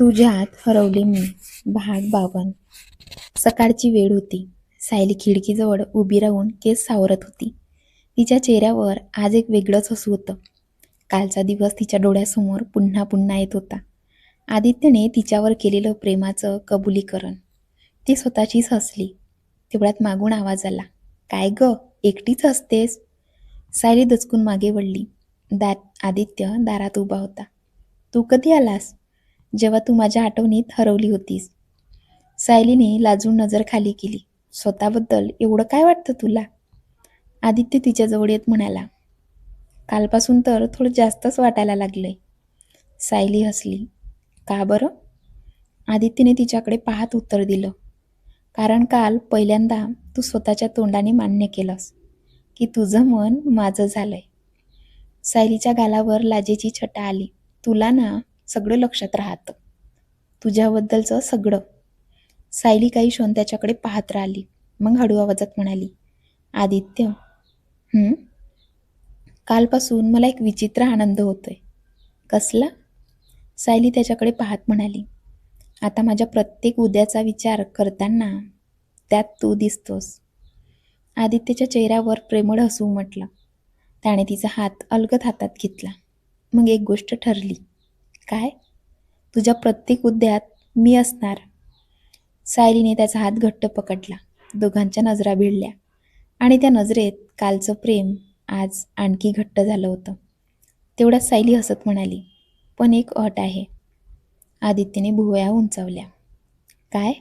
तुझ्यात हरवले मी. भाग 52. सकाळची वेळ होती. सायली खिडकीजवळ उभी राहून केस सावरत होती. तिच्या चेहऱ्यावर आज एक वेगळंच हसू होतं. कालचा दिवस तिच्या डोळ्यासमोर पुन्हा पुन्हा येत होता. आदित्यने तिच्यावर केलेलं प्रेमाचं कबुलीकरण. ती स्वतःचीच हसली. तेवढ्यात मागून आवाज आला, काय ग, एकटीच हसतेस? सायली दचकून मागे वळली. आदित्य दारात उभा होता. तू कधी आलास? जेव्हा तू माझ्या आठवणीत हरवली होतीस. सायलीने लाजून नजर खाली केली. स्वतःबद्दल एवढं काय वाटतं तुला? आदित्य तिच्याजवळ येत म्हणाला, कालपासून तर थोडं जास्तच वाटायला लागलंय. सायली हसली. का बरं? आदित्यने तिच्याकडे पाहत उत्तर दिलं, कारण काल पहिल्यांदा तू स्वतःच्या तोंडाने मान्य केलंस की तुझं मन माझं झालंय. सायलीच्या गालावर लाजेची छटा आली. तुला ना सगळं लक्षात राहतं, तुझ्याबद्दलचं सगळं. सायली काही क्षण त्याच्याकडे पाहत राहिली. मग हळू आवाजात म्हणाली, आदित्य, कालपासून मला एक विचित्र आनंद होतोय. कसला? सायली त्याच्याकडे पाहत म्हणाली, आता माझ्या प्रत्येक उद्याचा विचार करताना त्यात तू दिसतोस. आदित्यच्या चेहऱ्यावर प्रेमळ हसू उमटलं. त्याने तिचा हात अलगद हातात घेतला. मग एक गोष्ट ठरली. काय? तुझ्या प्रत्येक उद्यात मी असणार. सायलीने त्याचा हात घट्ट पकडला. दोघांच्या नजरा भिडल्या आणि त्या नजरेत कालचं प्रेम आज आणखी घट्ट झालं होतं. तेवढ्यात सायली हसत म्हणाली, पण एक अट आहे. आदित्यने भुवया उंचावल्या. काय?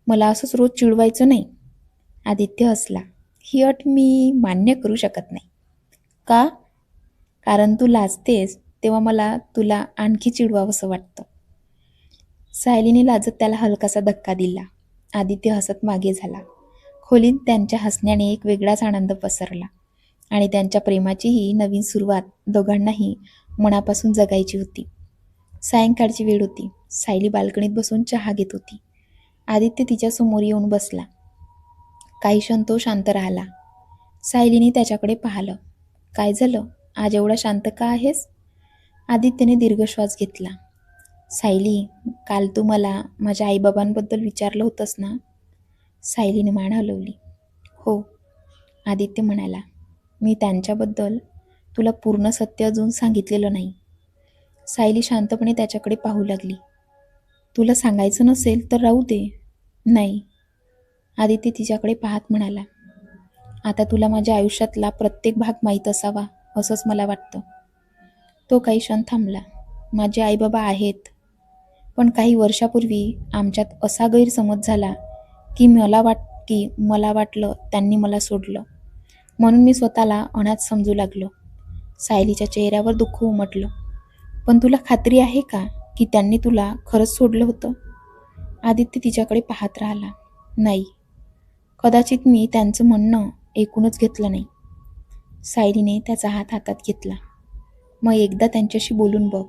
मला असंच रोज चिडवायचं नाही. आदित्य हसला. ही अट मी मान्य करू शकत नाही. का? कारण तू लाजतेस तेव्हा मला तुला आणखी चिडवावंसं वाटतं. सायलीने लाजत त्याला हलकासा धक्का दिला. आदित्य हसत मागे झाला. खोलीत त्यांच्या हसण्याने एक वेगळाच आनंद पसरला आणि त्यांच्या प्रेमाचीही नवीन सुरुवात दोघांनाही मनापासून जगायची होती. सायंकाळची वेळ होती. सायली बाल्कनीत बसून चहा घेत होती. आदित्य तिच्यासमोर येऊन बसला. काही क्षण तो शांत राहिला. सायलीने त्याच्याकडे पाहिलं. काय झालं? आज एवढा शांत का आहेस? आदित्यने दीर्घ श्वास घेतला. सायली, काल तू मला माझ्या आईबाबांबद्दल विचारलं होतंस ना? सायलीने मान हलवली. हो, आदित्य म्हणाला. मी त्यांच्याबद्दल तुला पूर्ण सत्य अजून सांगितलेलं नाही. सायली शांतपणे त्याच्याकडे पाहू लागली. तुला सांगायचं नसेल तर राहू दे. नाही, आदित्य तिच्याकडे पाहत म्हणाला. आता तुला माझ्या आयुष्यातला प्रत्येक भाग माहीत असावा असंच मला वाटतं. तो काही क्षण थांबला. माझे आईबाबा आहेत, पण काही वर्षापूर्वी आमच्यात असा गैरसमज झाला की मला वाटलं त्यांनी मला सोडलं, म्हणून मी स्वतःला अनाथ समजू लागलो. सायलीच्या चेहऱ्यावर दुःख उमटलं. पण तुला खात्री आहे का की त्यांनी तुला खरंच सोडलं होतं? आदित्य तिच्याकडे पाहत राहिला. नाही, कदाचित मी त्यांचं म्हणणं ऐकूनच घेतलं नाही. सायलीने त्याचा हात हातात घेतला. मग एकदा त्यांच्याशी बोलून बघ.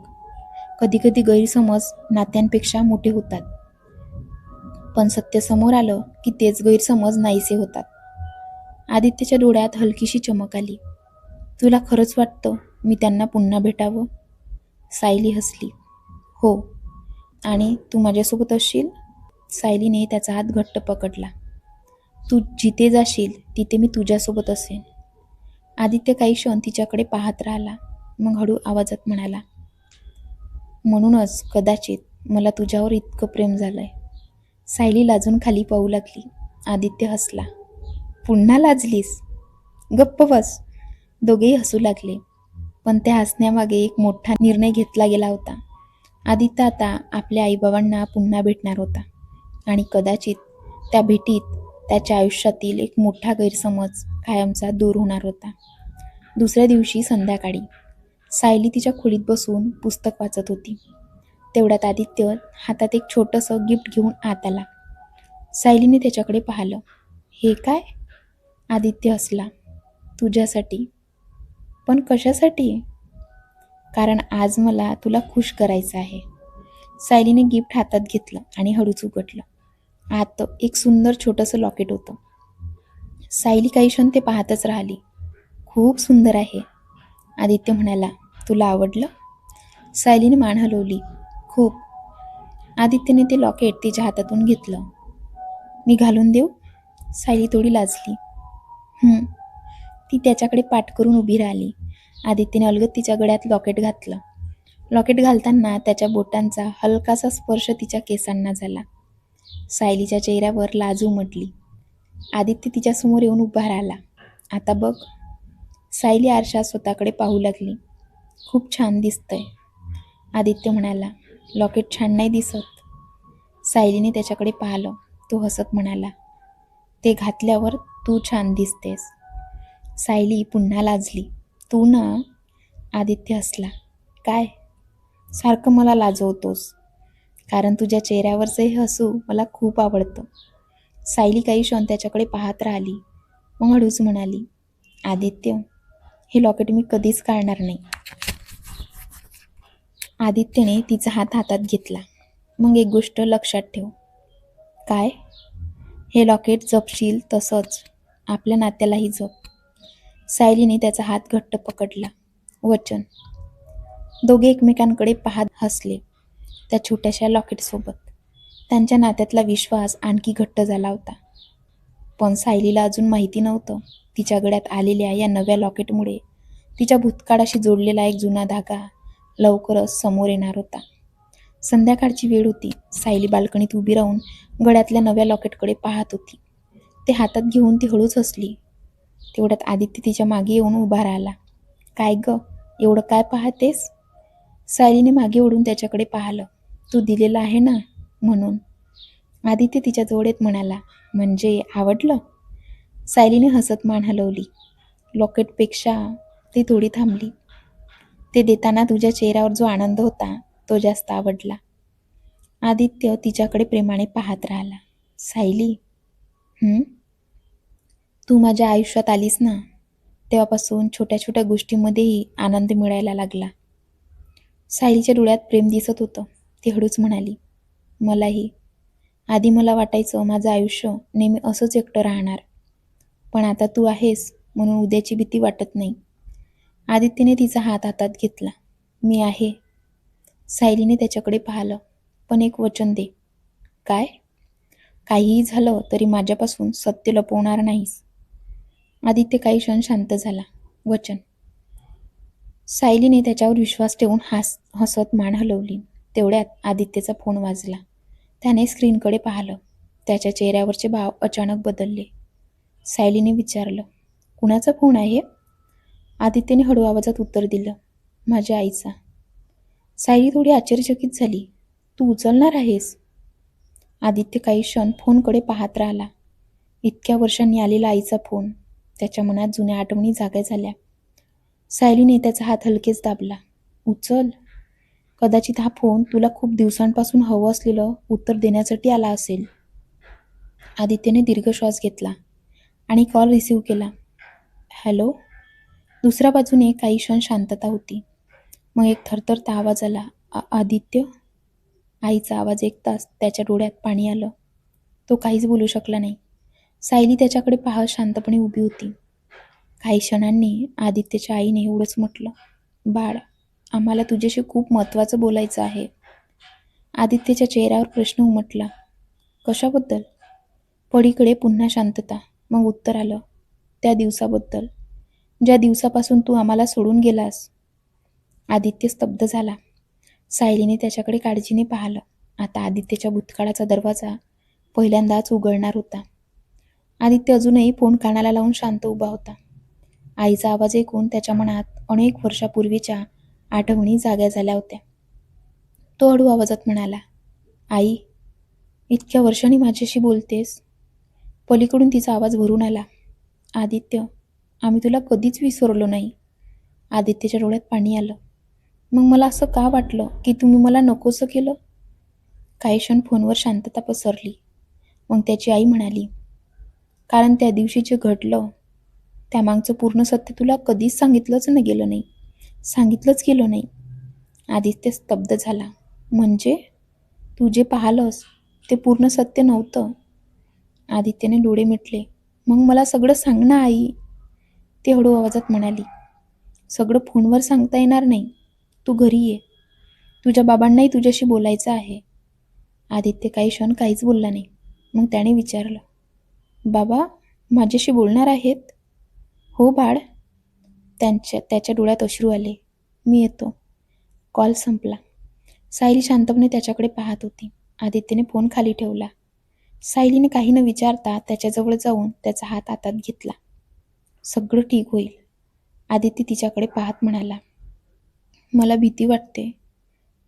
कधीकधी गैरसमज नात्यांपेक्षा मोठे होतात, पण सत्य समोर आलं की तेच गैरसमज नाहीसे होतात. आदित्यच्या डोळ्यात हलकीशी चमक आली. तुला खरंच वाटतं मी त्यांना पुन्हा भेटावं? सायली हसली. हो, आणि तू माझ्यासोबत असशील? सायलीने त्याचा हात घट्ट पकडला. तू जिथे जाशील तिथे मी तुझ्यासोबत असेन. आदित्य काही क्षण तिच्याकडे पाहत राहिला. मग हळू आवाजात म्हणाला, म्हणूनच कदाचित मला तुझ्यावर इतकं प्रेम झालंय. सायली लाजून खाली पाहू लागली. आदित्य हसला. पुन्हा लाजलीस? गप्प बस. दोघेही हसू लागले. पण त्या हसण्यामागे एक मोठा निर्णय घेतला गेला होता. आदित्य आता आपल्या आईबाबांना पुन्हा भेटणार होता आणि कदाचित त्या भेटीत त्याच्या आयुष्यातील एक मोठा गैरसमज कायमचा दूर होणार होता. दुसऱ्या दिवशी संध्याकाळी सायली तिच्या खोलीत बसून पुस्तक वाचत होती. तेवढ्यात आदित्य हातात एक छोटंसं गिफ्ट घेऊन आत आला. सायलीने त्याच्याकडे पाहिलं. हे काय? आदित्य हसला. तुझ्यासाठी. पण कशासाठी? कारण आज मला तुला खुश करायचं आहे. सायलीने गिफ्ट हातात घेतलं आणि हळूच उघडलं. आत एक सुंदर छोटंसं लॉकेट होतं. सायली काही क्षण ते पाहतच राहिली. खूप सुंदर आहे. आदित्य म्हणाला, तुला आवडलं? सायलीने मान हलवली. खूप. आदित्यने ते लॉकेट तिच्या हातातून घेतलं. मी घालून देऊ? सायली थोडी लाजली. हं. ती त्याच्याकडे पाठ करून उभी राहिली. आदित्यने अलगद तिच्या गळ्यात लॉकेट घातलं. लॉकेट घालताना त्याच्या बोटांचा हलकासा स्पर्श तिच्या केसांना झाला. सायलीच्या चेहऱ्यावर लाज उमटली. आदित्य तिच्यासमोर येऊन उभा राहिला. आता बघ. सायली आरशात स्वतःकडे पाहू लागली. खूप छान दिसतंय. आदित्य म्हणाला. लॉकेट छान नाही दिसत. सायलीने त्याच्याकडे पाहिलं. तो हसत म्हणाला. ते घातल्यावर तू छान दिसतेस. सायली पुन्हा लाजली. तू ना. आदित्य हसला. काय? सारखं मला लाजवतोस. कारण तुझ्या चेहऱ्यावरचं हे हसू मला खूप आवडतं. सायली काही क्षण त्याच्याकडे पाहत राहिली. मग हळूच म्हणाली. आदित्य, हे लॉकेट मी कधीच काढणार नाही. आदित्यने तिचा हात हातात घेतला. मग एक गोष्ट लक्षात ठेव. काय? हे लॉकेट जपशील तसंच आपल्या नात्यालाही जप. सायलीने त्याचा हात घट्ट पकडला. वचन. दोघे एकमेकांकडे पाहत हसले. त्या छोट्याशा लॉकेटसोबत त्यांच्या नात्यातला विश्वास आणखी घट्ट झाला होता. पण सायलीला अजून माहिती नव्हतं, तिच्या गळ्यात आलेल्या या नव्या लॉकेटमुळे तिच्या भूतकाळाशी जोडलेला एक जुना धागा लवकरच समोर येणार होता. संध्याकाळची वेळ होती. सायली बाल्कनीत उभी राहून गळ्यातल्या नव्या लॉकेटकडे पाहत होती. ते हातात घेऊन ती हळूच हसली. तेवढ्यात आदित्य तिच्या मागे येऊन उभा राहिला. काय ग, एवढं काय पाहतेस? सायलीने मागे ओढून त्याच्याकडे पाहिलं. तू दिलेलं आहे ना म्हणून. आदित्य तिच्या जवळ येत म्हणाला. म्हणजे आवडलं? सायलीने हसत मान हलवली. लॉकेटपेक्षा ती थोडी थांबली. ते देताना तुझ्या चेहऱ्यावर जो आनंद होता तो जास्त आवडला. आदित्य तिच्याकडे प्रेमाने पाहत राहिला. सायली, तू माझ्या आयुष्यात आलीस ना, तेव्हापासून छोट्या छोट्या गोष्टींमध्येही आनंद मिळायला लागला. सायलीच्या डोळ्यात प्रेम दिसत होतं. ती हळूच म्हणाली. मलाही. आधी मला वाटायचं माझं आयुष्य नेहमी असंच एकटं राहणार. पण आता तू आहेस म्हणून उद्याची भीती वाटत नाही. आदित्यने तिचा हात हातात घेतला. मी आहे. सायलीने त्याच्याकडे पाहिलं. पण एक वचन दे. काय? काहीही झालं तरी माझ्यापासून सत्य लपवणार नाहीस. आदित्य काही क्षण शांत झाला. वचन. सायलीने त्याच्यावर विश्वास ठेवून हसत मान हलवली. तेवढ्यात आदित्यचा फोन वाजला. त्याने स्क्रीनकडे पाहिलं. त्याच्या चेहऱ्यावरचे भाव अचानक बदलले. सायलीने विचारलं. कुणाचा फोन आहे? आदित्यने हळू आवाजात उत्तर दिलं. माझ्या आईचा. सायली थोडी आश्चर्यचकित झाली. तू उचलणार आहेस? आदित्य काही क्षण फोनकडे पाहत राहिला. इतक्या वर्षांनी आलेला आईचा फोन. त्याच्या मनात जुन्या आठवणी जाग्या झाल्या. सायलीने त्याचा हात हलकेच दाबला. उचल. कदाचित हा फोन तुला खूप दिवसांपासून हवं असलेलं उत्तर देण्यासाठी आला असेल. आदित्यने दीर्घ श्वास घेतला आणि कॉल रिसीव्ह केला. हॅलो. दुसऱ्या बाजूने काही क्षण शांतता होती. मग एक थरथरता आवाज आला. आदित्य. आईचा आवाज ऐकताच त्याच्या डोळ्यात पाणी आलं. तो काहीच बोलू शकला नाही. सायली त्याच्याकडे पाहत शांतपणे उभी होती. काही क्षणांनी आदित्यच्या आईने एवढंच म्हटलं. बाळ, आम्हाला तुझ्याशी खूप महत्त्वाचं बोलायचं आहे. आदित्यच्या चेहऱ्यावर प्रश्न उमटला. कशाबद्दल? पडीकडे पुन्हा शांतता. मग उत्तर आलं. त्या दिवसाबद्दल, ज्या दिवसापासून तू आम्हाला सोडून गेलास. आदित्य स्तब्ध झाला. सायलीने त्याच्याकडे काळजीने पाहिलं. आता आदित्यच्या भूतकाळाचा दरवाजा पहिल्यांदाच उघडणार होता. आदित्य अजूनही फोन कानाला लावून शांत उभा होता. आईचा आवाज ऐकून त्याच्या मनात अनेक वर्षापूर्वीच्या आठवणी जाग्या झाल्या होत्या. तो हळू आवाजात म्हणाला. आई, इतक्या वर्षांनी माझ्याशी बोलतेस? पलीकडून तिचा आवाज भरून आला. आदित्य, आम्ही तुला कधीच विसरलो नाही. आदित्यच्या डोळ्यात पाणी आलं. मग मला असं का वाटलं की तुम्ही मला नकोसं केलं? काही क्षण फोनवर शांतता पसरली. मग त्याची आई म्हणाली. कारण त्या दिवशी जे घडलं त्यामागचं पूर्ण सत्य तुला कधीच सांगितलंच गेलं नाही. आदित्य स्तब्ध झाला. म्हणजे तू जे पाहिलंस ते पूर्ण सत्य नव्हतं? आदित्यने डोळे मिटले. मग मला सगळं सांग ना आई. ती हळू आवाजात म्हणाली. सगळं फोनवर सांगता येणार नाही. तू घरी ये. तुझ्या बाबांनाही तुझ्याशी बोलायचं आहे. आदित्य काही क्षण काहीच बोलला नाही. मग त्याने विचारलं, बाबा माझ्याशी बोलणार आहेत? हो बाळ. त्याच्या डोळ्यात अश्रू आले. मी येतो. कॉल संपला. सायली शांतपणे त्याच्याकडे पाहत होती. आदित्यने फोन खाली ठेवला. सायलीने काही न विचारता त्याच्याजवळ जाऊन त्याचा हात हातात घेतला. सगळं ठीक होईल. आदित्य तिच्याकडे पाहत म्हणाला. मला भीती वाटते.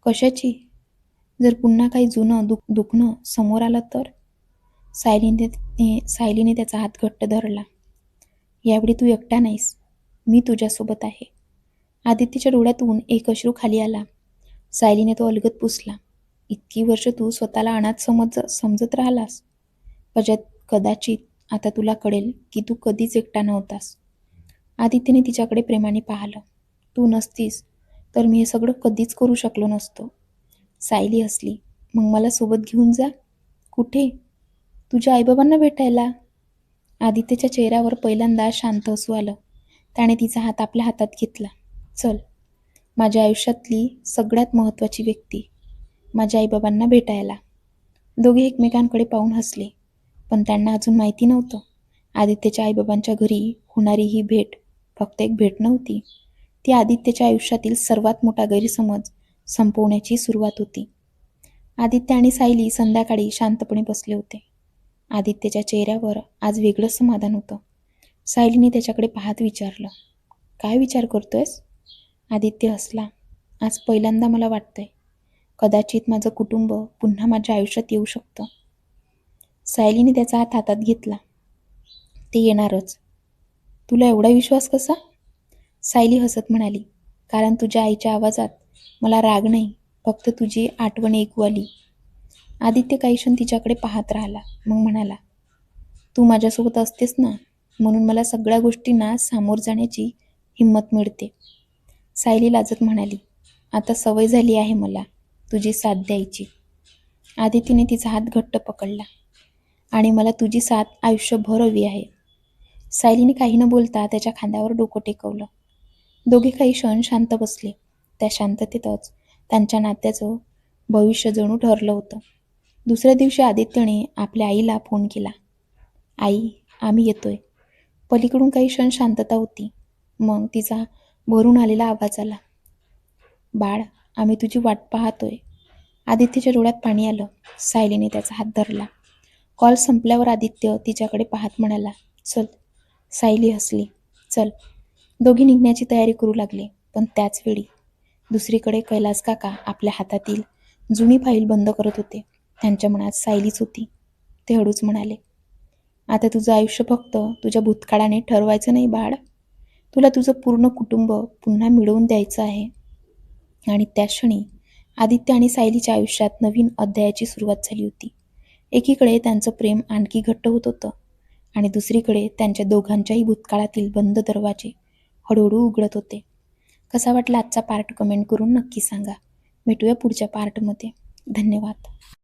कशाची? जर पुन्हा काही जुनं दुखणं समोर आलं तर? सायलीने त्याचा हात घट्ट धरला. यावेळी तू एकटा नाहीस. मी तुझ्यासोबत आहे. आदित्यच्या डोळ्यातून एक अश्रू खाली आला. सायलीने तो अलगद पुसला. इतकी वर्ष तू स्वतःला अनाथ समजत राहिलास. कदाचित आता तुला कळेल की तू कधीच एकटा नव्हतास. आदित्यने तिच्याकडे प्रेमाने पाहिलं. तू नसतीस तर मी हे सगळं कधीच करू शकलो नसतो. सायली हसली. मग मला सोबत घेऊन जा. कुठे? तुझ्या आईबाबांना भेटायला. आदित्यच्या चेहऱ्यावर पहिल्यांदा शांत हसू आलं. त्याने तिचा हात आपल्या हातात घेतला. चल, माझ्या आयुष्यातली सगळ्यात महत्त्वाची व्यक्ती माझ्या आईबाबांना भेटायला. दोघे एकमेकांकडे पाहून हसले. पण त्यांना अजून माहिती नव्हतं, आदित्यच्या आईबाबांच्या घरी होणारी ही भेट फक्त एक भेट नव्हती. ती आदित्यच्या आयुष्यातील सर्वात मोठा गैरसमज संपवण्याची सुरुवात होती. आदित्य आणि सायली संध्याकाळी शांतपणे बसले होते. आदित्यच्या चेहऱ्यावर आज वेगळं समाधान होतं. सायलीने त्याच्याकडे पाहत विचारलं, काय विचार करतोयस? आदित्य हसला. आज पहिल्यांदा मला वाटतंय, कदाचित माझं कुटुंब पुन्हा माझ्या आयुष्यात येऊ शकतं. सायलीने त्याचा हात हातात घेतला. ते येणारच. तुला एवढा विश्वास कसा? सायली हसत म्हणाली, कारण तुझ्या आईच्या आवाजात मला राग नाही, फक्त तुझी आठवण ऐकू आली. आदित्य काही क्षण तिच्याकडे पाहत राहिला. मग म्हणाला, तू माझ्यासोबत असतेस ना, म्हणून मला सगळ्या गोष्टींना सामोर जाण्याची हिंमत मिळते. सायली लाजत म्हणाली, आता सवय झाली आहे मला तुझी साथ द्यायची. आदित्यने तिचा हात घट्ट पकडला. आणि मला तुझी साथ आयुष्यभर हवी आहे. सायलीने काही न बोलता त्याच्या खांद्यावर डोकं टेकवलं. दोघे काही क्षण शांत बसले. त्या शांततेतच त्यांच्या नात्याचं भविष्य जणू ठरलं होतं. दुसऱ्या दिवशी आदित्यने आपल्या आईला फोन केला. आई, आम्ही येतोय. पलीकडून काही क्षण शांतता होती. मग तिचा भरून आलेला आवाज आला. बाळ, आम्ही तुझी वाट पाहतोय. आदित्यच्या डोळ्यात पाणी आलं. सायलीने त्याचा हात धरला. कॉल संपल्यावर आदित्य तिच्याकडे पाहत म्हणाला, चल. सायली हसली. चल. दोघी निघण्याची तयारी करू लागले. पण त्याच वेळी दुसरीकडे कैलास काका आपल्या हातातील जुनी फाईल बंद करत होते. त्यांच्या मनात सायलीच होती. ते हळूच म्हणाले, आता तुझं आयुष्य फक्त तुझ्या भूतकाळाने ठरवायचं नाही बाळ. तुला तुझं पूर्ण कुटुंब पुन्हा मिळवून द्यायचं आहे. आणि त्या क्षणी आदित्य आणि सायलीच्या आयुष्यात नवीन अध्यायाची सुरुवात झाली होती. एकीकडे त्यांचं प्रेम आणखी घट्ट होत होतं आणि दुसरीकडे त्यांच्या दोघांच्याही भूतकाळातील बंद दरवाजे हळूहळू उघडत होते. कसा वाटला आजचा पार्ट कमेंट करून नक्की सांगा. भेटूया पुढच्या पार्टमध्ये. धन्यवाद.